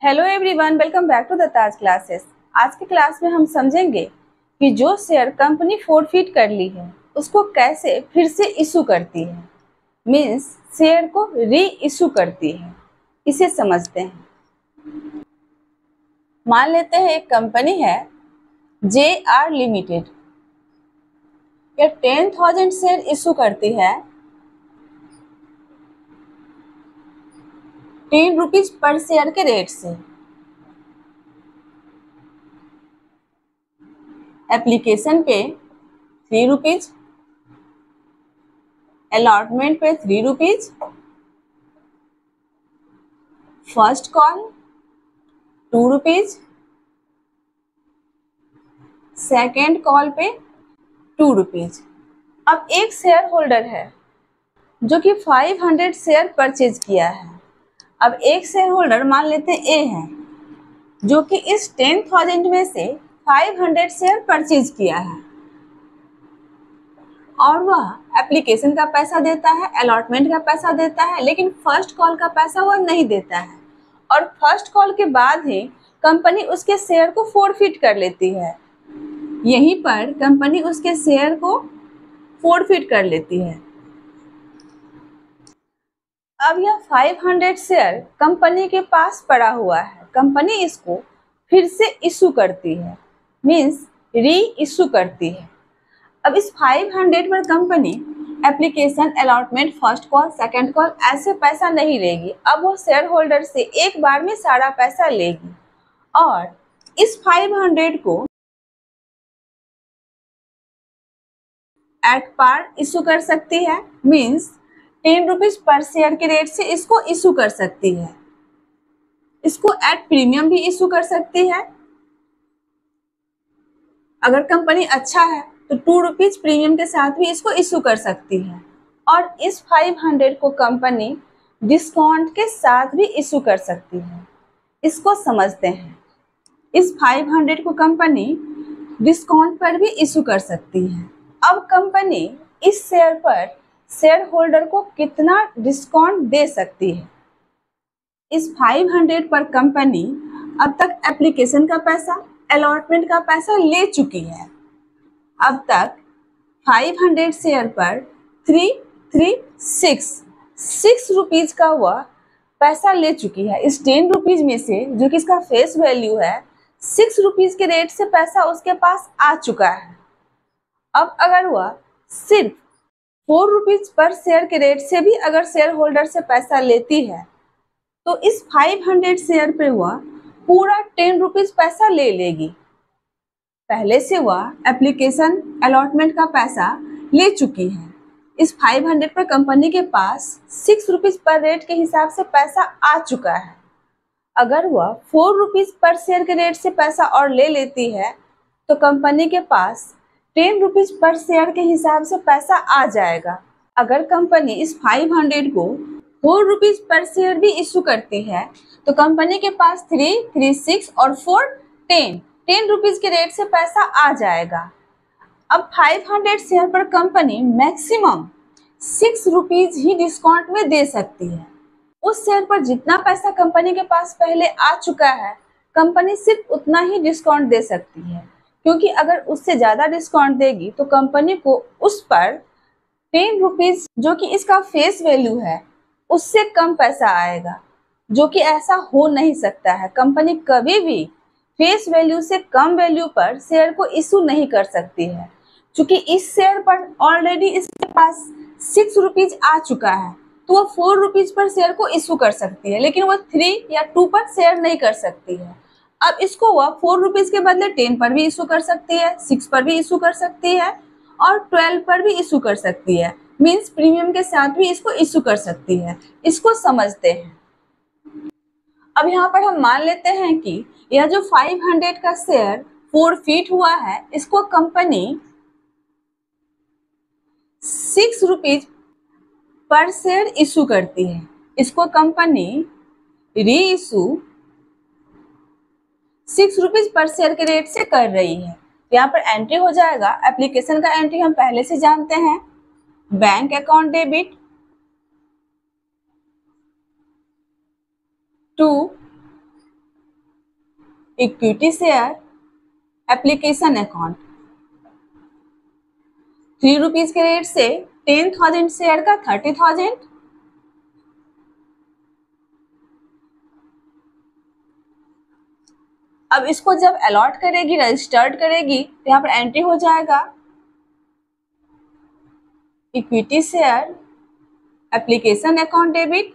Hello everyone, welcome back to the Taj classes. आज के class में हम समझेंगे कि जो शेयर कंपनी फोरफिट कर ली है उसको कैसे फिर से इशू करती है, मींस शेयर को री इशू करती है। इसे समझते हैं। मान लेते हैं एक कंपनी है JR लिमिटेड, ये 10,000 शेयर इशू करती है 10 रुपीज पर शेयर के रेट से। एप्लीकेशन पे 3 रुपीज, अलॉटमेंट पे 3 rupees, first call 2 rupees, second call पे 2 रुपीज। अब एक शेयर होल्डर है जो कि 500 शेयर परचेज किया है। अब एक शेयर होल्डर मान लेते हैं ए है जो कि इस 10,000 में से 500 शेयर परचेज किया है और वह एप्लीकेशन का पैसा देता है, अलॉटमेंट का पैसा देता है, लेकिन फर्स्ट कॉल का पैसा वह नहीं देता है। और फर्स्ट कॉल के बाद ही कंपनी उसके शेयर को फोरफिट कर लेती है। यहीं पर कंपनी उसके शेयर को फोरफिट कर लेती है। अब यह 500 शेयर कंपनी के पास पड़ा हुआ है, कंपनी इसको फिर से इशू करती है, मींस री इशू करती है। अब इस 500 पर company application, allotment, first call, second call ऐसे पैसा नहीं लेगी। अब वो शेयर होल्डर से एक बार में सारा पैसा लेगी और इस 500 को एट पार इशू कर सकती है, मींस 10 रुपीज पर शेयर के रेट से इसको इशू कर सकती है। इसको एट प्रीमियम भी इशू कर सकती है। अगर कंपनी अच्छा है तो 2 रुपीज प्रीमियम के साथ भी इसको इशू कर सकती है। और इस 500 को कंपनी डिस्काउंट के साथ भी इशू कर सकती है। इसको समझते हैं। इस 500 को कंपनी डिस्काउंट पर भी इशू कर सकती है। अब कंपनी इस शेयर पर शेयर होल्डर को कितना डिस्काउंट दे सकती है? इस 500 पर कंपनी अब तक एप्लीकेशन का पैसा, अलॉटमेंट का पैसा ले चुकी है। अब तक 500 शेयर पर 6 रुपीज का वह पैसा ले चुकी है। इस 10 रुपीज में से जो कि इसका फेस वैल्यू है 6 रुपीज के रेट से पैसा उसके पास आ चुका है। अब अगर वह सिर्फ 4 रुपीज पर शेयर के रेट से भी अगर शेयर होल्डर से पैसा लेती है तो इस 500 शेयर पे वह पूरा 10 रुपीज पैसा ले लेगी। पहले से वह एप्लीकेशन, अलॉटमेंट का पैसा ले चुकी है। इस 500 पर कंपनी के पास 6 रुपीज पर रेट के हिसाब से पैसा आ चुका है। अगर वह 4 रुपीज पर शेयर के रेट से पैसा और ले लेती है तो कंपनी के पास 10 रुपीज पर शेयर के हिसाब से पैसा आ जाएगा। अगर कंपनी इस 500 को 4 रुपीज पर शेयर भी इशू करती है तो कंपनी के पास 3, 6 और 4, 10 रुपीज के रेट से पैसा आ जाएगा। अब 500 शेयर पर कंपनी मैक्सिमम 6 रुपीज ही डिस्काउंट में दे सकती है। उस शेयर पर जितना पैसा कंपनी के पास पहले आ चुका है, कंपनी सिर्फ उतना ही डिस्काउंट दे सकती है, क्योंकि अगर उससे ज्यादा डिस्काउंट देगी तो कंपनी को उस पर 10 रुपीज जो कि इसका फेस वैल्यू है उससे कम पैसा आएगा, जो कि ऐसा हो नहीं सकता है। कंपनी कभी भी फेस वैल्यू से कम वैल्यू पर शेयर को इशू नहीं कर सकती है। क्योंकि इस शेयर पर ऑलरेडी इसके पास 6 रुपीज आ चुका है तो वो 4 रुपीज पर शेयर को इशू कर सकती है, लेकिन वो 3 या 2 पर शेयर नहीं कर सकती है। अब इसको वह 4 रुपीज के बदले 10 पर भी इशू कर सकती है, 6 पर भी इशू कर सकती है और 12 पर भी इशू कर सकती है, मींस प्रीमियम के साथ भी इसको इशू कर सकती है। इसको समझते हैं। अब यहाँ पर हम मान लेते हैं कि यह जो 500 का शेयर फोरफिट हुआ है इसको company 6 rupees per share issue करती है। इसको कंपनी री इशू 6 रुपीज पर शेयर के रेट से कर रही है। यहाँ पर एंट्री हो जाएगा। एप्लीकेशन का एंट्री हम पहले से जानते हैं, bank account debit to equity share application account 3 rupees के रेट से 10,000 शेयर का 30,000। अब इसको जब अलॉट करेगी, रजिस्टर्ड करेगी, तो यहाँ पर एंट्री हो जाएगा equity share application account debit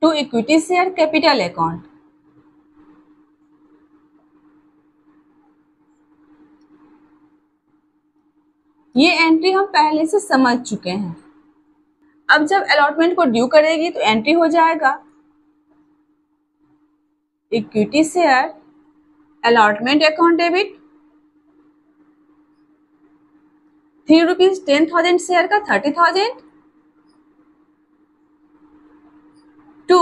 to equity share capital account. ये एंट्री हम पहले से समझ चुके हैं। अब जब अलॉटमेंट को ड्यू करेगी तो एंट्री हो जाएगा equity share allotment account debit 3 rupees 10,000 share का 30,000 to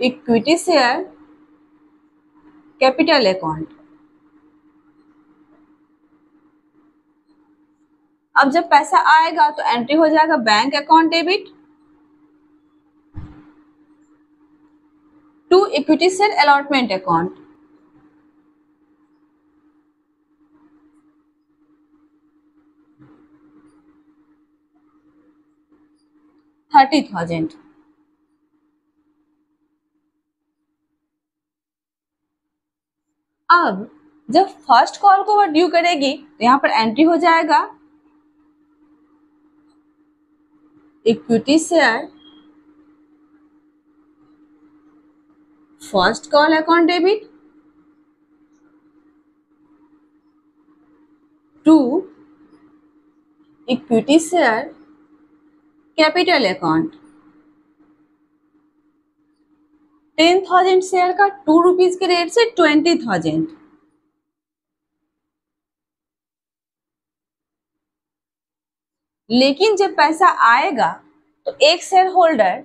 equity share capital account. अब जब पैसा आएगा तो एंट्री हो जाएगा bank account debit to equity share allotment account. $30,000। अब जब फर्स्ट कॉल को वो ड्यू करेगी तो यहाँ पर एंट्री हो जाएगा equity share first call account debit to equity share capital account. 10,000 share का 2 रुपीज के रेट से 20,000। लेकिन जब पैसा आएगा तो एक शेयर होल्डर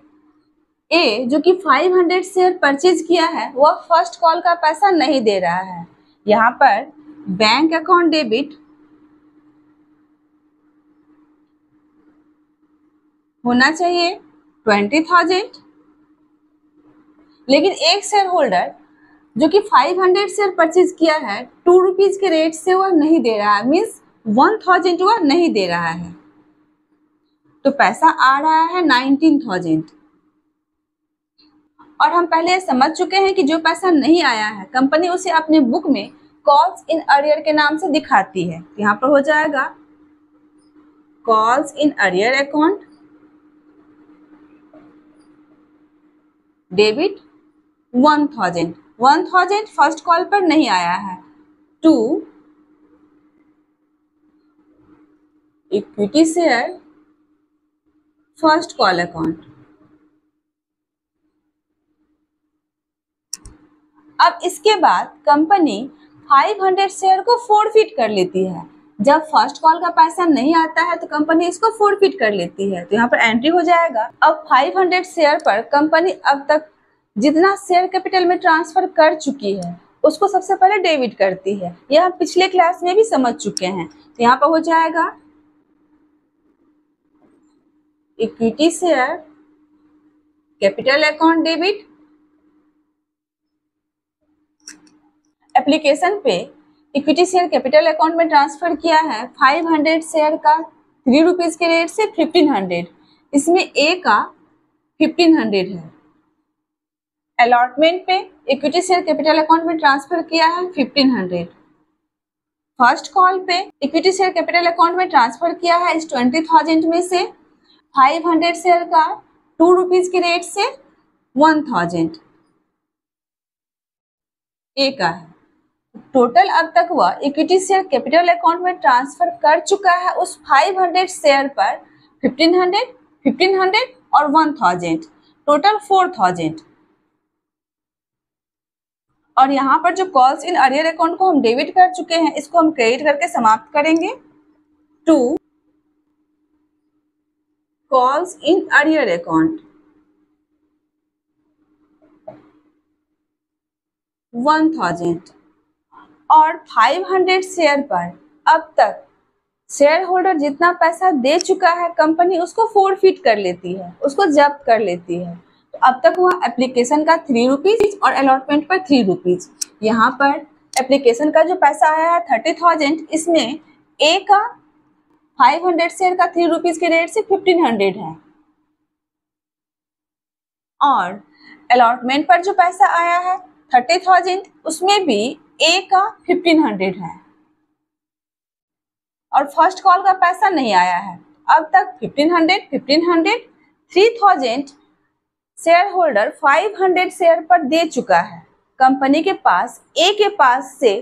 ए जो कि 500 शेयर परचेज किया है वह फर्स्ट कॉल का पैसा नहीं दे रहा है। यहाँ पर बैंक अकाउंट डेबिट होना चाहिए 20,000। लेकिन एक शेयर होल्डर जो कि 500 शेयर परचेज किया है 2 रुपीज के रेट से वह नहीं दे रहा है, मीन्स 1,000 वह नहीं दे रहा है, तो पैसा आ रहा है 19,000। और हम पहले समझ चुके हैं कि जो पैसा नहीं आया है कंपनी उसे अपने बुक में कॉल्स इन अरियर के नाम से दिखाती है। यहाँ पर हो जाएगा calls in arrear account debit 1,000। 1,000 first call पर नहीं आया है to equity share first call account. अब इसके बाद कंपनी 500 शेयर को फोरफिट कर लेती है। जब फर्स्ट कॉल का पैसा नहीं आता है तो कंपनी इसको फोरफिट कर लेती है, तो यहाँ पर एंट्री हो जाएगा। अब 500 शेयर पर कंपनी अब तक जितना शेयर कैपिटल में ट्रांसफर कर चुकी है उसको सबसे पहले डेबिट करती है। यह हम पिछले क्लास में भी समझ चुके हैं। तो यहाँ पर हो जाएगा equity share capital account debit application पे इक्विटी शेयर कैपिटल अकाउंट में ट्रांसफर किया है 500 शेयर का 3 रुपीज के रेट से 1500। इसमें ए का 1500 है। अलॉटमेंट पे इक्विटी शेयर कैपिटल अकाउंट में ट्रांसफर किया है 1500। फर्स्ट कॉल पे इक्विटी शेयर कैपिटल अकाउंट में ट्रांसफर किया है इस 20,000 में से 500 शेयर का 2 रुपीज के रेट से 1,000 ए का है। टोटल अब तक वह इक्विटी शेयर कैपिटल अकाउंट में ट्रांसफर कर चुका है उस 500 शेयर पर 1500, 1500 और 1,000, टोटल 4,000। और यहाँ पर जो कॉल्स इन अरियर अकाउंट को हम डेबिट कर चुके हैं इसको हम क्रेडिट करके समाप्त करेंगे to calls in arrear account 1,000। और 500 शेयर पर अब तक शेयर होल्डर जितना पैसा दे चुका है कंपनी उसको फोरफिट कर लेती है, उसको जब्त कर लेती है। तो अब तक हुआ एप्लीकेशन का 3 रुपीज और अलॉटमेंट पर 3 रुपीज। यहाँ पर एप्लीकेशन का जो पैसा आया है 30,000, इसमें ए का 500 शेयर का 3 रुपीज के रेट से 1500 है, और अलॉटमेंट पर जो पैसा आया है 30,000, उसमें भी ए का 1500 है, और फर्स्ट कॉल का पैसा नहीं आया है। अब तक 1500 3000 शेयर होल्डर 500 शेयर पर दे चुका है। कंपनी के पास ए के पास से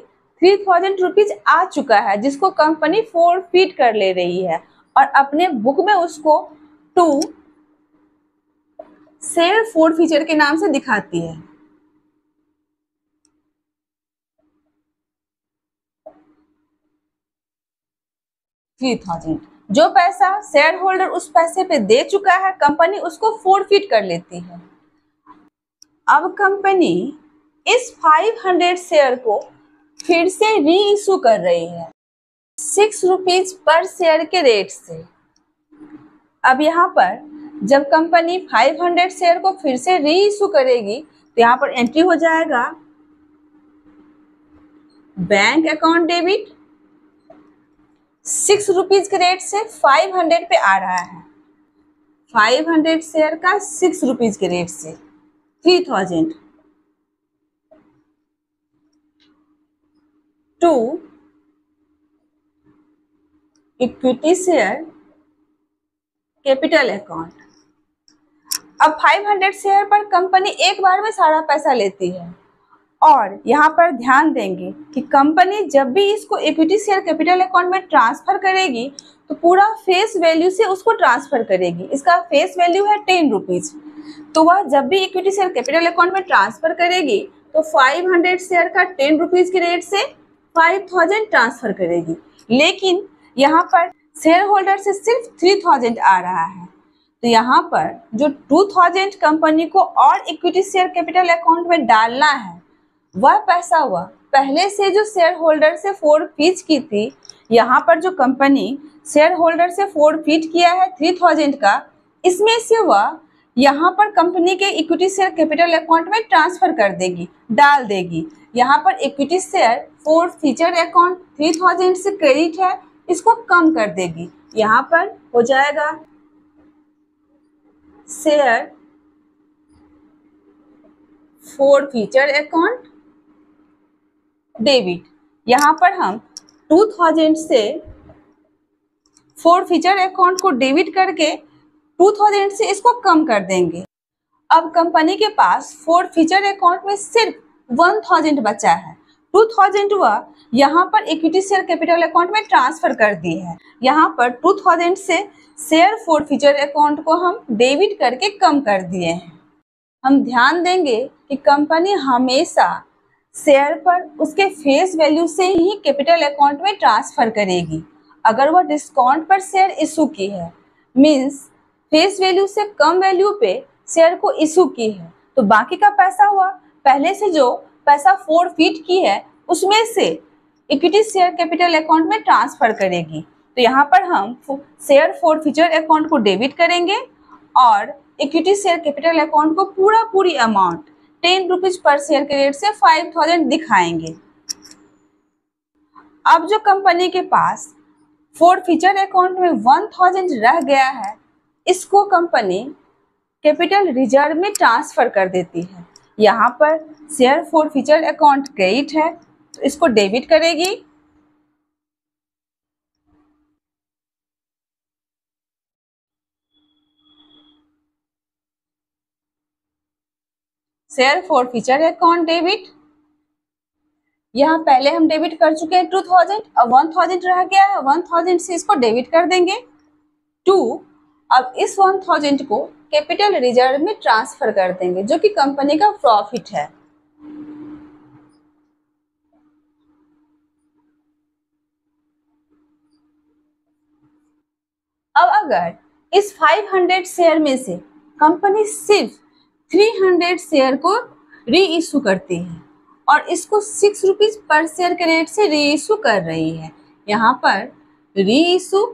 3000 रुपीज आ चुका है, जिसको कंपनी फोरफिट कर ले रही है और अपने बुक में उसको 2 शेयर फोरफिचर के नाम से दिखाती है। जो पैसा शेयर होल्डर उस पैसे पे दे चुका है कंपनी उसको फोरफिट कर लेती है। अब कंपनी इस 500 शेयर को फिर से री इशू कर रही है 6 रुपीज पर शेयर के रेट से। अब यहाँ पर जब कंपनी 500 शेयर को फिर से री इशू करेगी तो यहाँ पर एंट्री हो जाएगा बैंक अकाउंट डेबिट 6 रुपीज के रेट से 500 पे आ रहा है। 500 शेयर का 6 रुपीज के रेट से 3000 to equity share capital account. अब 500 शेयर पर कंपनी एक बार में सारा पैसा लेती है, और यहाँ पर ध्यान देंगे कि कंपनी जब भी इसको इक्विटी शेयर कैपिटल अकाउंट में ट्रांसफर करेगी तो पूरा फेस वैल्यू से उसको ट्रांसफर करेगी। इसका फेस वैल्यू है 10 रुपीज, तो वह जब भी इक्विटी शेयर कैपिटल अकाउंट में ट्रांसफर करेगी तो 500 शेयर का 10 रुपीज के रेट से 5000 ट्रांसफर करेगी। लेकिन यहाँ पर शेयर होल्डर से सिर्फ 3000 आ रहा है, तो यहाँ पर जो 2000 कंपनी को और इक्विटी शेयर कैपिटल अकाउंट में डालना है वह पैसा वह पहले से जो शेयर होल्डर से फोरफिट की थी, यहाँ पर जो कंपनी शेयर होल्डर से फोरफिट किया है 3000 का, इसमें से वह यहाँ पर कंपनी के इक्विटी शेयर कैपिटल अकाउंट में ट्रांसफर कर देगी, डाल देगी। यहाँ पर इक्विटी शेयर फोरफिचर अकाउंट 3000 से क्रेडिट है, इसको कम कर देगी। यहाँ पर हो जाएगा शेयर फोरफिचर अकाउंट डेबिट। यहाँ पर हम 2000 से फोरफिचर अकाउंट को डेबिट करके 2000 से इसको कम कर देंगे। अब कंपनी के पास फोरफिचर अकाउंट में सिर्फ 1000 बचा है। 2000 वह यहाँ पर इक्विटी शेयर कैपिटल अकाउंट में ट्रांसफर कर दी है। यहाँ पर 2000 से शेयर फोरफिचर अकाउंट को हम डेबिट करके कम कर दिए हैं। हम ध्यान देंगे कि कंपनी हमेशा शेयर पर उसके फेस वैल्यू से ही कैपिटल अकाउंट में ट्रांसफर करेगी। अगर वह डिस्काउंट पर शेयर इशू की है, मींस फेस वैल्यू से कम वैल्यू पे शेयर को इशू की है, तो बाकी का पैसा हुआ पहले से जो पैसा फोरफिट की है उसमें से इक्विटी शेयर कैपिटल अकाउंट में ट्रांसफर करेगी। तो यहाँ पर हम शेयर फोरफिचर अकाउंट को डेबिट करेंगे और इक्विटी शेयर कैपिटल अकाउंट को पूरी अमाउंट 10 रुपीज पर शेयर के रेट से 5000 दिखाएंगे। अब जो कंपनी के पास फोरफिचर अकाउंट में 1000 रह गया है, इसको कंपनी कैपिटल रिजर्व में ट्रांसफर कर देती है। यहाँ पर शेयर फोरफिचर अकाउंट क्रेडिट है तो इसको डेबिट करेगी, शेयर फोरफिचर अकाउंट डेबिट। यहाँ पहले हम डेबिट कर चुके हैं 2000, अब 1000 रह गया है, 1000 से इसको डेबिट कर देंगे 2। अब इस 1000 को कैपिटल रिजर्व में ट्रांसफर कर देंगे जो कि कंपनी का प्रॉफिट है। अब अगर इस 500 शेयर में से कंपनी सिर्फ 300 शेयर को री इशू करती है और इसको 6 रुपीज पर शेयर के रेट से री इशू कर रही है, यहाँ पर री इशू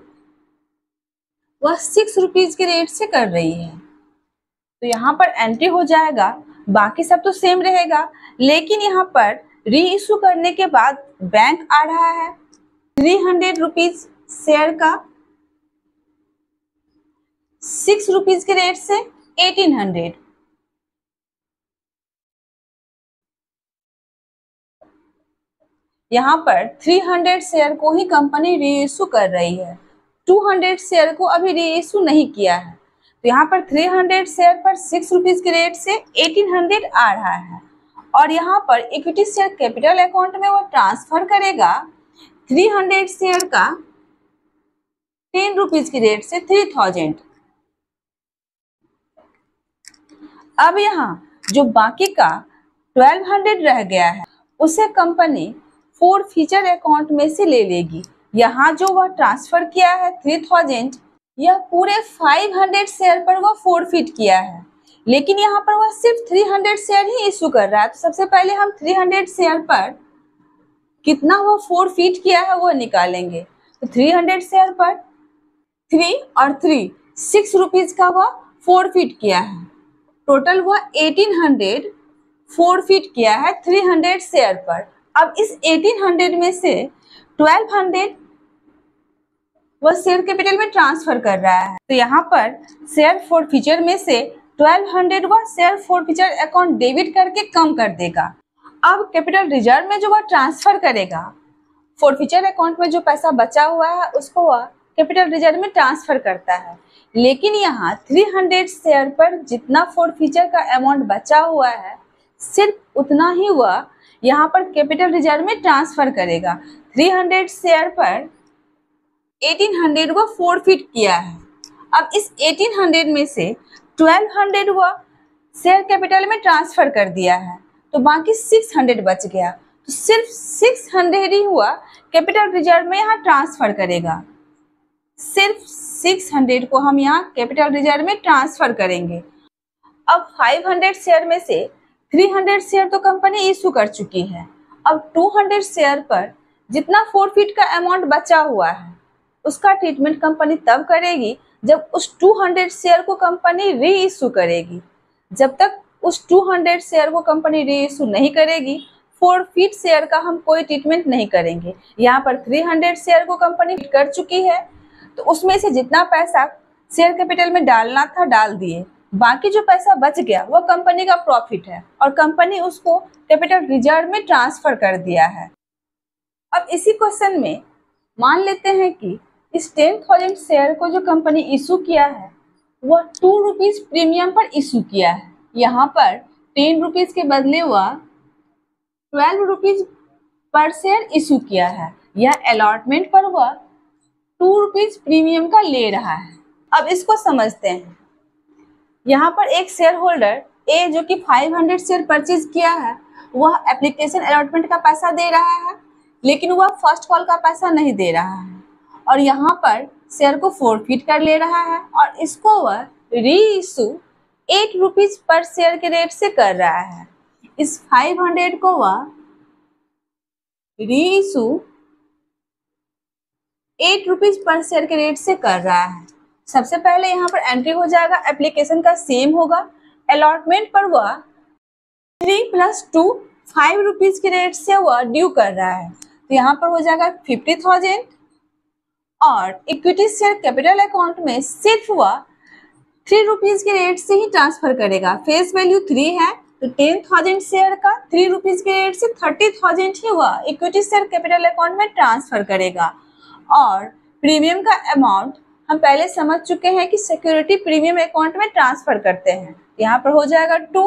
वह 6 रुपीज के रेट से कर रही है। तो यहाँ पर एंट्री हो जाएगा, बाकी सब तो सेम रहेगा, लेकिन यहाँ पर री इशू करने के बाद बैंक आ रहा है 300 रुपीज शेयर का 6 रुपीज के रेट से 1800। यहाँ पर 300 शेयर को ही कंपनी री इशू कर रही है, 200 शेयर को अभी री इशू नहीं किया है। तो यहाँ पर 300 शेयर पर 6 रुपीज के रेट से 1800 आ रहा है, और यहाँ पर इक्विटी शेयर कैपिटल अकाउंट में वो ट्रांसफर करेगा 300 शेयर का 10 रुपीज के रेट से 3000। अब यहाँ जो बाकी का 1200 रह गया है उसे कंपनी फोर्ड फ्यूचर अकाउंट में से ले लेगी। यहाँ जो वह ट्रांसफर किया है 3000, यह पूरे 500 शेयर पर वह फोरफिट किया है, लेकिन यहाँ पर वह सिर्फ 300 शेयर ही इशू कर रहा है। तो सबसे पहले हम 300 शेयर पर कितना वह फोरफिट किया है वो निकालेंगे। तो 300 शेयर पर 3 और 3 6 रुपीज का वह फोरफिट किया है, टोटल वह 1800 फोरफिट किया है 300 शेयर पर। अब इस 1800 में से 1200 वह शेयर कैपिटल में ट्रांसफर कर रहा है। तो यहाँ पर शेयर फोरफिचर में से 1200 वह शेयर फोरफिचर अकाउंट डेबिट करके कम कर देगा। अब कैपिटल रिजर्व में जो वह ट्रांसफर करेगा, फोरफिचर अकाउंट में जो पैसा बचा हुआ है उसको वह कैपिटल रिजर्व में ट्रांसफर करता है, लेकिन यहाँ 300 शेयर पर जितना फोरफिचर का अमाउंट बचा हुआ है सिर्फ उतना ही वह यहाँ पर कैपिटल रिजर्व में ट्रांसफर करेगा। 300 शेयर पर 1800 वह फोरफिट किया है। अब इस 1800 में से 1200 वह शेयर कैपिटल में ट्रांसफर कर दिया है, तो बाकी 600 बच गया। तो सिर्फ 600 ही हुआ कैपिटल रिजर्व में यहाँ ट्रांसफर करेगा। सिर्फ 600 को हम यहाँ कैपिटल रिजर्व में ट्रांसफर करेंगे। अब 500 शेयर में से 300 शेयर तो कंपनी इशू कर चुकी है। अब 200 शेयर पर जितना फोरफिट का अमाउंट बचा हुआ है उसका ट्रीटमेंट कंपनी तब करेगी जब उस 200 शेयर को कंपनी री इशू करेगी। जब तक उस 200 शेयर को कंपनी री इशू नहीं करेगी, फोरफिट शेयर का हम कोई ट्रीटमेंट नहीं करेंगे। यहाँ पर 300 शेयर को कंपनी कर चुकी है, तो उसमें से जितना पैसा शेयर कैपिटल में डालना था डाल दिए, बाकी जो पैसा बच गया वह कंपनी का प्रॉफिट है और कंपनी उसको कैपिटल रिजर्व में ट्रांसफर कर दिया है। अब इसी क्वेश्चन में मान लेते हैं कि इस 10,000 शेयर को जो कंपनी इशू किया है वह 2 रुपीज प्रीमियम पर इशू किया है। यहाँ पर 10 रुपीज के बदले वह 12 रुपीज पर शेयर इशू किया है। यह अलॉटमेंट पर वह 2 रुपीज प्रीमियम का ले रहा है। अब इसको समझते हैं। यहाँ पर एक शेयर होल्डर ए जो कि 500 शेयर परचेज किया है वह एप्लीकेशन अलॉटमेंट का पैसा दे रहा है, लेकिन वह फर्स्ट कॉल का पैसा नहीं दे रहा है और यहाँ पर शेयर को फोरफिट कर ले रहा है और इसको वह री इशू 8 रुपीज पर शेयर के रेट से कर रहा है। इस 500 को वह री इशू 8 रुपीज पर शेयर के रेट से कर रहा है। सबसे पहले यहाँ पर एंट्री हो जाएगा, एप्लीकेशन का सेम होगा। अलॉटमेंट पर वह 3 + 2 5 रुपीज के रेट से वह ड्यू कर रहा है। तो यहाँ पर हो जाएगा 50,000 और इक्विटी शेयर कैपिटल अकाउंट में सिर्फ वह 3 रुपीज के रेट से ही ट्रांसफर करेगा। फेस वैल्यू 3 है, तो 10,000 शेयर का 3 रुपीज के रेट से 30,000 ही वह इक्विटी शेयर कैपिटल अकाउंट में ट्रांसफर करेगा। और प्रीमियम का अमाउंट हम पहले समझ चुके हैं कि सिक्योरिटी प्रीमियम अकाउंट में ट्रांसफर करते हैं। यहाँ पर हो जाएगा 2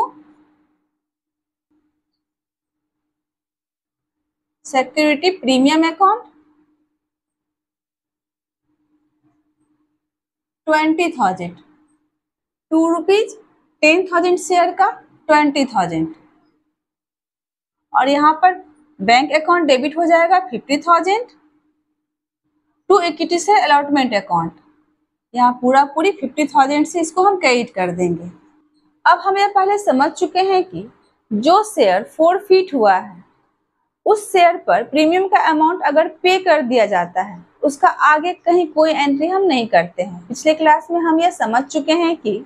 security premium account 20,000, 2 rupees 10,000 share का 20,000 और यहाँ पर बैंक अकाउंट डेबिट हो जाएगा 50,000 to equity share allotment account. यहाँ पूरा पूरी 50,000 से इसको हम क्रेडिट कर देंगे। अब हम यह पहले समझ चुके हैं कि जो शेयर फोरफिट हुआ है उस शेयर पर प्रीमियम का अमाउंट अगर पे कर दिया जाता है उसका आगे कहीं कोई एंट्री हम नहीं करते हैं। पिछले क्लास में हम यह समझ चुके हैं कि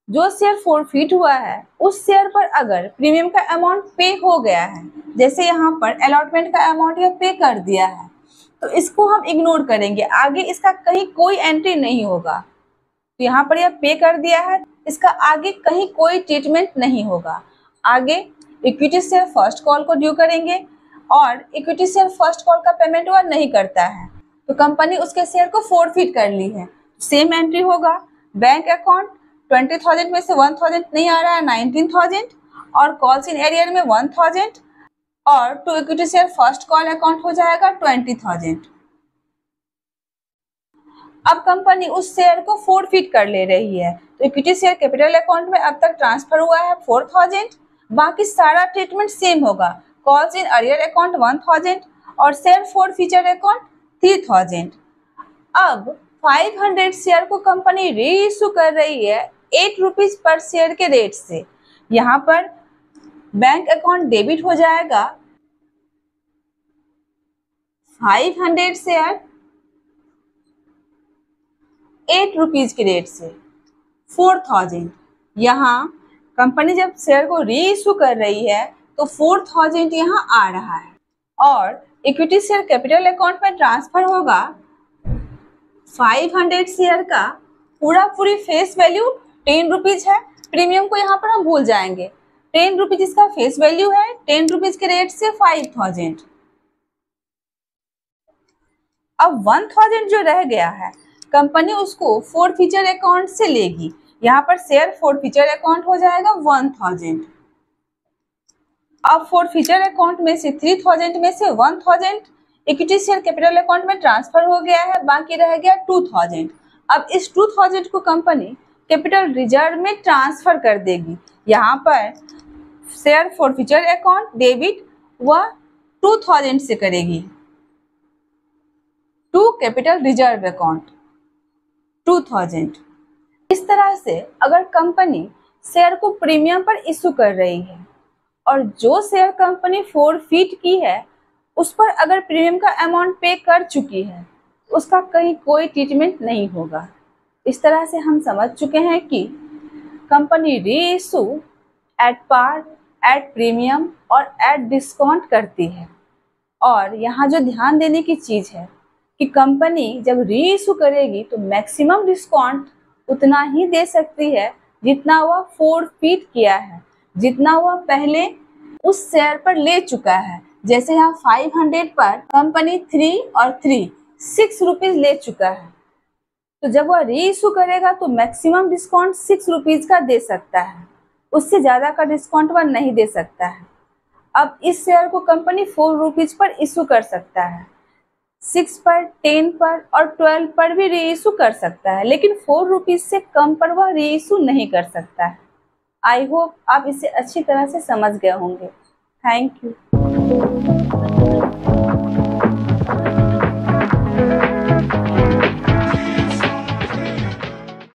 जो शेयर फोरफिट हुआ है उस शेयर पर अगर प्रीमियम का अमाउंट पे हो गया है, जैसे यहाँ पर अलॉटमेंट का अमाउंट यह पे कर दिया है, तो इसको हम इग्नोर करेंगे, आगे इसका कहीं कोई एंट्री नहीं होगा। तो यहाँ पर यह पे कर दिया है, इसका आगे कहीं कोई ट्रीटमेंट नहीं होगा। आगे इक्विटी शेयर फर्स्ट कॉल को ड्यू करेंगे और इक्विटी शेयर फर्स्ट कॉल का पेमेंट वह नहीं करता है तो कंपनी उसके शेयर को फोरफिट कर ली है। सेम एंट्री होगा, बैंक अकाउंट 20,000 में से 1,000 नहीं आ रहा है, 19,000 और कॉल्स इन एरियर में 1,000 और to equity share first call account हो जाएगा 20,000। अब कंपनी उस शेयर को फोरफिट कर ले रही है तो इक्विटी शेयर कैपिटल अकाउंट में अब तक ट्रांसफर हुआ है 4,000, बाकी सारा ट्रीटमेंट सेम होगा। कॉल्स इन अरियर अकाउंट 1,000 और शेयर फोरफिचर अकाउंट 3,000। अब 500 शेयर को कंपनी री इशू कर रही है 8 रुपीज पर शेयर के रेट से। यहाँ पर बैंक अकाउंट डेबिट हो जाएगा 500 शेयर 8 रुपीज के रेट से 4,000। यहाँ कंपनी जब शेयर को री इशू कर रही है तो 4,000 यहाँ आ रहा है और इक्विटी शेयर कैपिटल अकाउंट में ट्रांसफर होगा 500 शेयर का पूरी फेस वैल्यू 10 रुपीज है। प्रीमियम को यहाँ पर हम भूल जाएंगे, 10 रुपीज इसका फेस वैल्यू है, 10 रुपीज के रेट से 5,000। अब 1,000 जो रह गया है कंपनी उसको फोरफिचर अकाउंट से लेगी। यहाँ पर शेयर फोरफिचर अकाउंट हो जाएगा 1,000। अब फोरफिचर अकाउंट में से 3,000 में से 1,000 इक्विटी शेयर कैपिटल अकाउंट में ट्रांसफर हो गया है, बाकी रह गया 2,000। अब इस 2,000 को कंपनी कैपिटल रिजर्व में ट्रांसफर कर देगी। यहाँ पर शेयर फोरफिचर अकाउंट डेबिट वह 2,000 से करेगी टू कैपिटल रिजर्व अकाउंट 2,000। इस तरह से अगर कंपनी शेयर को प्रीमियम पर इशू कर रही है और जो शेयर कंपनी फोरफिट की है उस पर अगर प्रीमियम का अमाउंट पे कर चुकी है उसका कहीं कोई ट्रीटमेंट नहीं होगा। इस तरह से हम समझ चुके हैं कि company reissue at par, at premium और एट डिस्काउंट करती है। और यहाँ जो ध्यान देने की चीज़ है कि कंपनी जब री इशू करेगी तो मैक्सिमम डिस्काउंट उतना ही दे सकती है जितना वह फोरफिट किया है, जितना वह पहले उस शेयर पर ले चुका है। जैसे यहाँ 500 पर कंपनी 3 और 3 6 रुपीज ले चुका है, तो जब वह री इशू करेगा तो मैक्सिमम डिस्काउंट 6 रुपीज का दे सकता है, उससे ज़्यादा का डिस्काउंट वह नहीं दे सकता है। अब इस शेयर को कंपनी 4 रुपीज पर इशू कर सकता है, 6 पर, 10 पर और 12 पर भी री इशू कर सकता है, लेकिन 4 रुपीज से कम पर वह री इशू नहीं कर सकता है। आई होप आप इसे अच्छी तरह से समझ गए होंगे। Thank you.